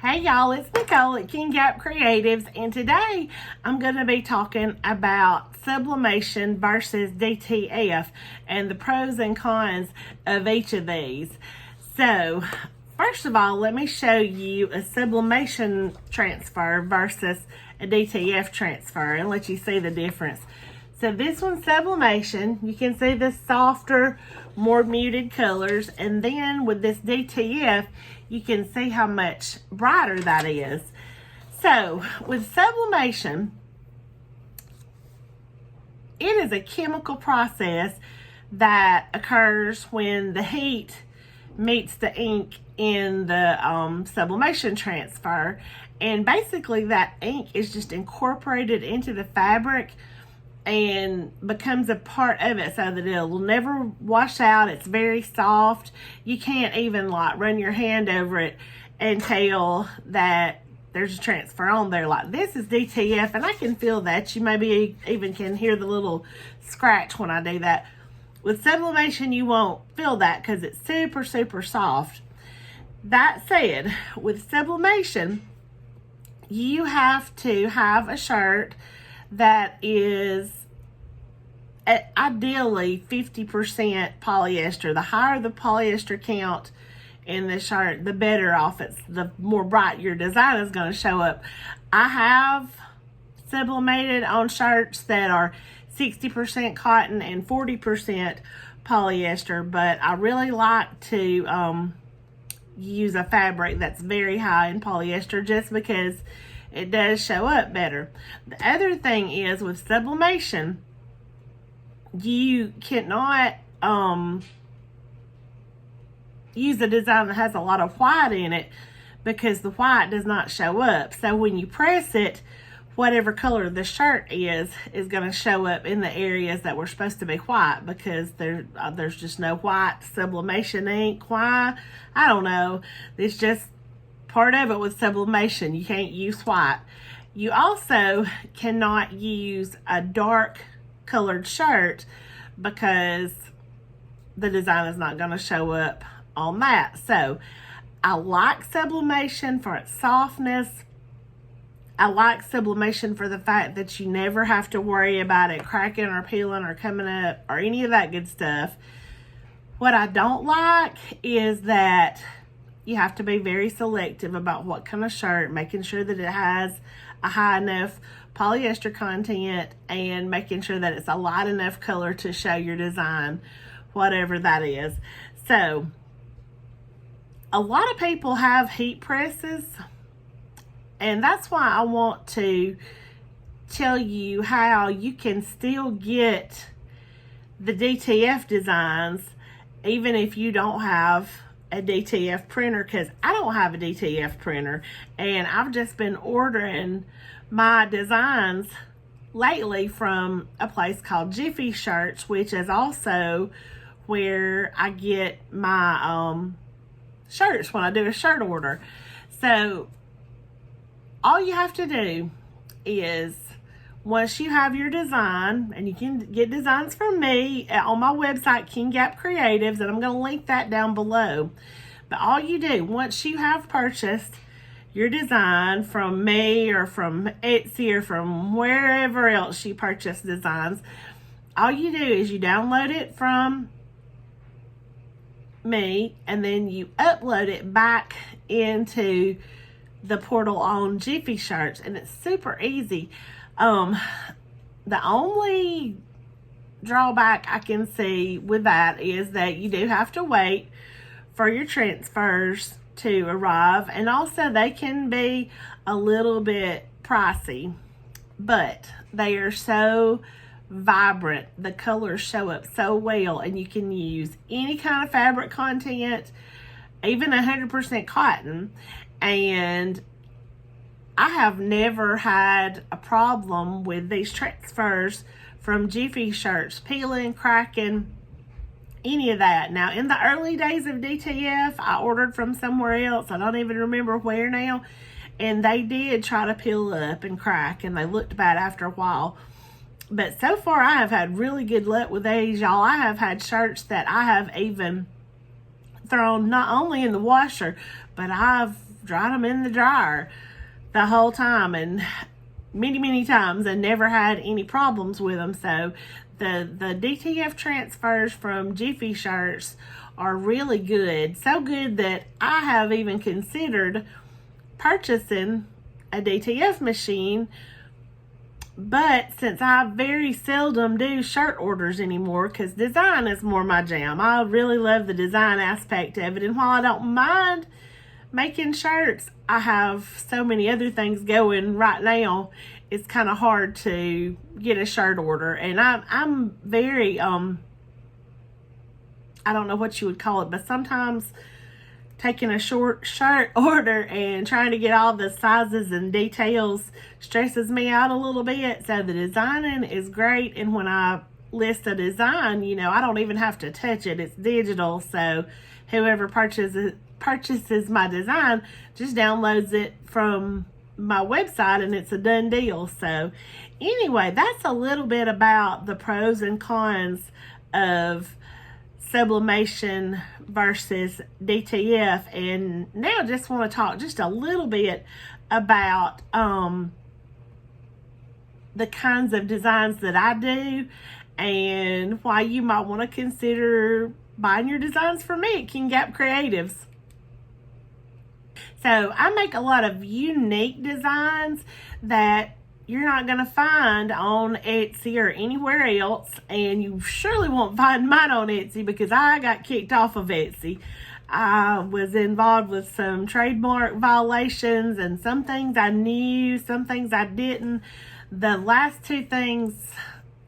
Hey y'all, it's Nicole at King Gap Creatives, and today I'm going to be talking about sublimation versus DTF and the pros and cons of each of these. So, first of all, let me show you a sublimation transfer versus a DTF transfer and let you see the difference. So this one's sublimation. You can see the softer, more muted colors. And then with this DTF, you can see how much brighter that is. So with sublimation, it is a chemical process that occurs when the heat meets the ink in the sublimation transfer. And basically that ink is just incorporated into the fabric and becomes a part of it so that it'll never wash out. It's very soft. You can't even like run your hand over it and tell that there's a transfer on there. Like this is DTF, and I can feel that. You maybe even can hear the little scratch when I do that. With sublimation, you won't feel that because it's super, super soft. That said, with sublimation, you have to have a shirt that is ideally 50% polyester. The higher the polyester count in the shirt, the better off it's, the more bright your design is going to show up. I have sublimated on shirts that are 60% cotton and 40% polyester, but I really like to use a fabric that's very high in polyester just because it does show up better. The other thing is with sublimation, you cannot use a design that has a lot of white in it because the white does not show up. So when you press it, whatever color the shirt is going to show up in the areas that were supposed to be white because there's just no white sublimation ink. Why? I don't know. It's just part of it with sublimation. You can't use white. You also cannot use a dark colored shirt because the design is not going to show up on that. So I like sublimation for its softness. I like sublimation for the fact that you never have to worry about it cracking or peeling or coming up or any of that good stuff. What I don't like is that you have to be very selective about what kind of shirt, making sure that it has a high enough polyester content and making sure that it's a light enough color to show your design, whatever that is. So, a lot of people have heat presses, and that's why I want to tell you how you can still get the DTF designs even if you don't have a DTF printer, because I don't have a DTF printer, and I've just been ordering my designs lately from a place called Jiffy Shirts, which is also where I get my shirts when I do a shirt order. So all you have to do is, once you have your design, and you can get designs from me on my website, King Gap Creatives, and I'm going to link that down below. But all you do, once you have purchased your design from me or from Etsy or from wherever else you purchase designs, all you do is you download it from me, and then you upload it back into the portal on Jiffy Shirts, and it's super easy. The only drawback I can see with that is that you do have to wait for your transfers to arrive, and also they can be a little bit pricey, but they are so vibrant. The colors show up so well, and you can use any kind of fabric content, even 100% cotton, and I have never had a problem with these transfers from Jiffy Shirts, peeling, cracking, any of that. Now, in the early days of DTF, I ordered from somewhere else. I don't even remember where now. And they did try to peel up and crack, and they looked bad after a while. But so far, I have had really good luck with these, y'all. I have had shirts that I have even thrown not only in the washer, but I've dried them in the dryer the whole time, and many times, and never had any problems with them. So the DTF transfers from Jiffy shirts are really good. So good that I have even considered purchasing a DTF machine. But since I very seldom do shirt orders anymore, because design is more my jam. I really love the design aspect of it. And while I don't mind making shirts, I have so many other things going right now. It's kind of hard to get a shirt order. And I'm very, I don't know what you would call it, but sometimes taking a short shirt order and trying to get all the sizes and details stresses me out a little bit. So the designing is great. And when I list a design, you know, I don't even have to touch it. It's digital. So whoever purchases my design just downloads it from my website and it's a done deal. So anyway, that's a little bit about the pros and cons of Sublimation versus DTF. And now I just want to talk just a little bit about the kinds of designs that I do and why you might want to consider buying your designs from me at King Gap Creatives. So I make a lot of unique designs that you're not going to find on Etsy or anywhere else, and you surely won't find mine on Etsy because I got kicked off of Etsy. I was involved with some trademark violations, and some things I knew, some things I didn't. The last two things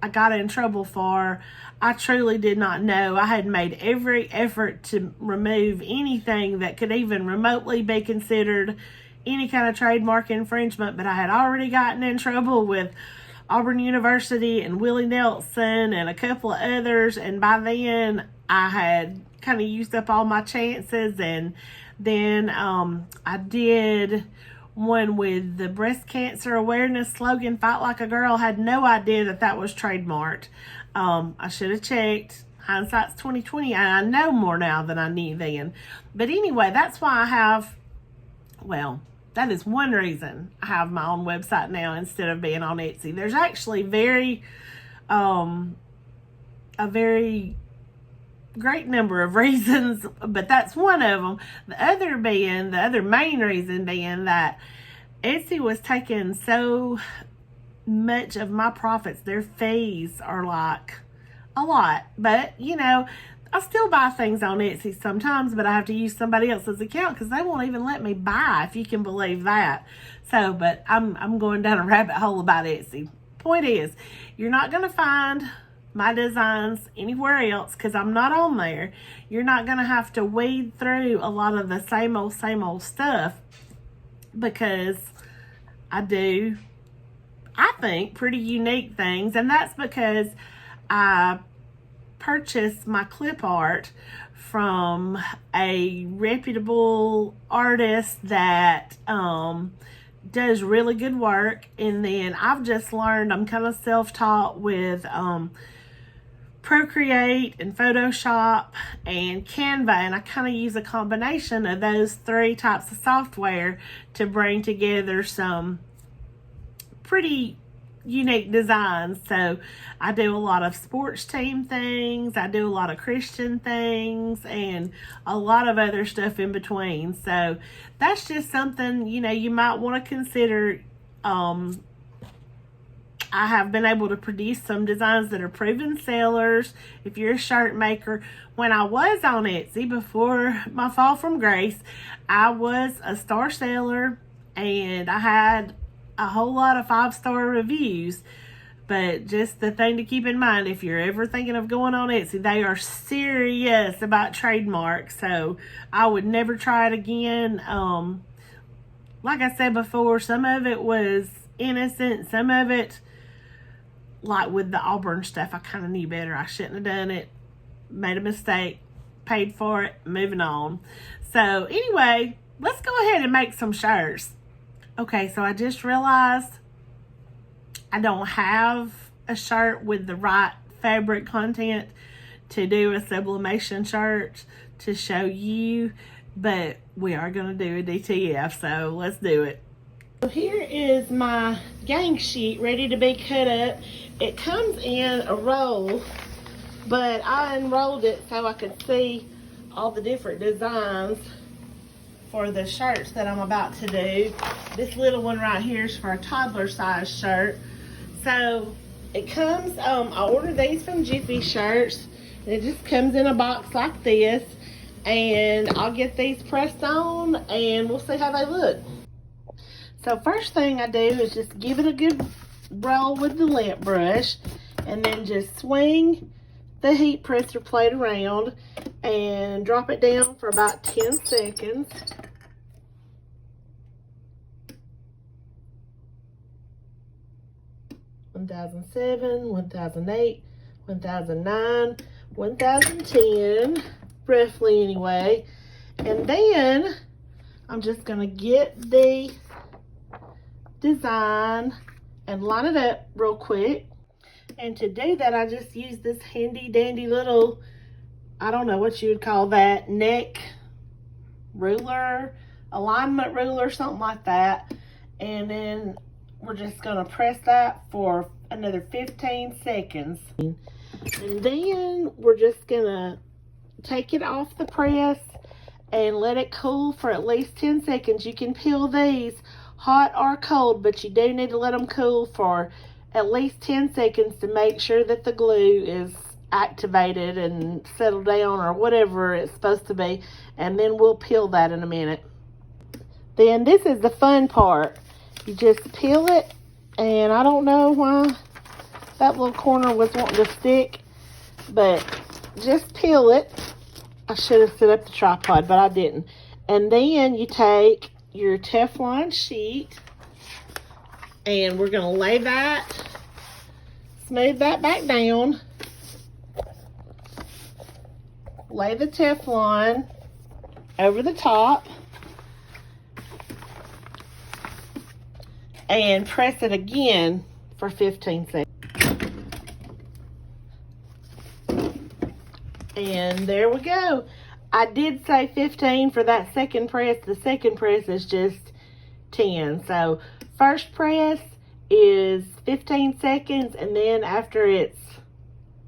I got in trouble for, I truly did not know. I had made every effort to remove anything that could even remotely be considered any kind of trademark infringement, but I had already gotten in trouble with Auburn University and Willie Nelson and a couple of others, and by then I had kind of used up all my chances. And then I did one with the breast cancer awareness slogan, "Fight Like a Girl." Had no idea that that was trademarked. I should have checked. Hindsight's 20/20, and I know more now than I knew then. But anyway, that's why I have, well, that is one reason I have my own website now instead of being on Etsy. There's actually a very great number of reasons, but that's one of them. The other main reason being that Etsy was taking so much of my profits. Their fees are like a lot, but you know, I still buy things on Etsy sometimes, but I have to use somebody else's account because they won't even let me buy, if you can believe that. So, but I'm going down a rabbit hole about Etsy. Point is, you're not going to find my designs anywhere else because I'm not on there. You're not going to have to wade through a lot of the same old stuff because I do, I think, pretty unique things. And that's because I purchased my clip art from a reputable artist that does really good work. And then I've just learned, I'm kind of self-taught with Procreate and Photoshop and Canva, and I kind of use a combination of those three types of software to bring together some pretty unique designs. So I do a lot of sports team things, I do a lot of Christian things, and a lot of other stuff in between. So that's just something, you know, you might want to consider. I have been able to produce some designs that are proven sellers if you're a shirt maker. When I was on Etsy before my fall from grace, I was a star seller and I had a whole lot of 5-star reviews. But just the thing to keep in mind, if you're ever thinking of going on Etsy, they are serious about trademarks. So I would never try it again. Like I said before, some of it was innocent. Some of it, like with the Auburn stuff, I kind of knew better. I shouldn't have done it. Made a mistake. Paid for it. Moving on. So anyway, let's go ahead and make some shirts. Okay, so I just realized I don't have a shirt with the right fabric content to do a sublimation shirt to show you. but we are going to do a DTF, so let's do it. So here is my gang sheet ready to be cut up. It comes in a roll, but I unrolled it so I could see all the different designs for the shirts that I'm about to do. This little one right here is for a toddler size shirt. So it comes, I ordered these from Jiffy Shirts, and it just comes in a box like this, and I'll get these pressed on and we'll see how they look. So first thing I do is just give it a good roll with the lint brush, and then just swing the heat presser plate around and drop it down for about 10 seconds. (1007), 1008, 1009, 1010, roughly anyway. And then I'm just gonna get the design and line it up real quick. And to do that, I just use this handy dandy little, I don't know what you would call that, neck ruler, alignment ruler, something like that. And then we're just gonna press that for another 15 seconds. And then we're just gonna take it off the press and let it cool for at least 10 seconds. You can peel these hot or cold, but you do need to let them cool for at least 10 seconds to make sure that the glue is activated and settled down or whatever it's supposed to be. And then we'll peel that in a minute. Then this is the fun part. You just peel it, and I don't know why that little corner was wanting to stick, but just peel it. I should have set up the tripod, but I didn't. And then you take your Teflon sheet, and we're going to lay that, smooth that back down, lay the Teflon over the top, and press it again for 15 seconds. And there we go. I did say 15 for that second press. The second press is just 10. So first press is 15 seconds, and then after it's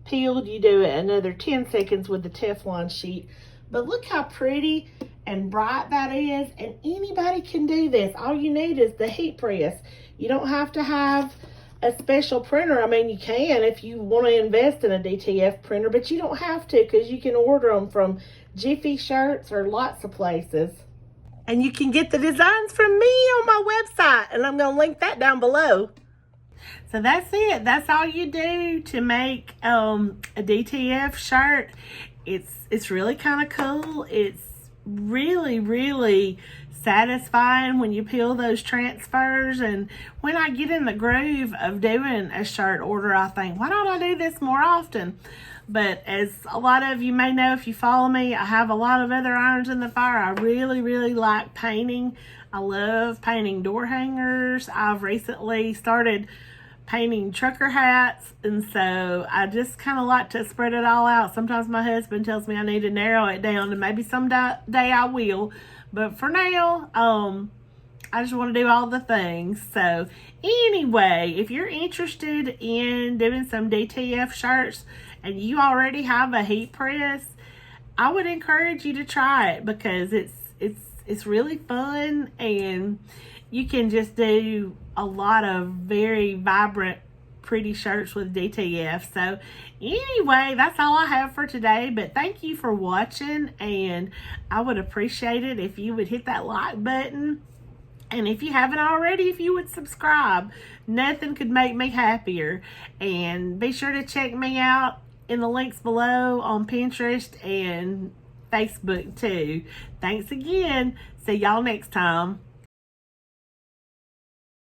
peeled, you do it another 10 seconds with the Teflon sheet. But look how pretty and bright that is, and anybody can do this. All you need is the heat press. You don't have to have a special printer. I mean, you can if you want to invest in a DTF printer, but you don't have to, because you can order them from Jiffy Shirts or lots of places. And you can get the designs from me on my website, and I'm going to link that down below. So that's it. That's all you do to make a DTF shirt. It's really kind of cool. It's really, really satisfying when you peel those transfers. And when I get in the groove of doing a shirt order, I think, why don't I do this more often? But as a lot of you may know, if you follow me, I have a lot of other irons in the fire. I really, really like painting. I love painting door hangers. I've recently started painting trucker hats, and so I just kind of like to spread it all out. Sometimes my husband tells me I need to narrow it down, and maybe someday I will, but for now I just want to do all the things. So anyway, if you're interested in doing some DTF shirts and you already have a heat press, I would encourage you to try it, because it's really fun, and you can just do a lot of very vibrant, pretty shirts with DTF. So anyway, that's all I have for today, but thank you for watching, and I would appreciate it if you would hit that like button, and if you haven't already, if you would subscribe. Nothing could make me happier. And be sure to check me out in the links below on Pinterest and Facebook too. Thanks again. See y'all next time.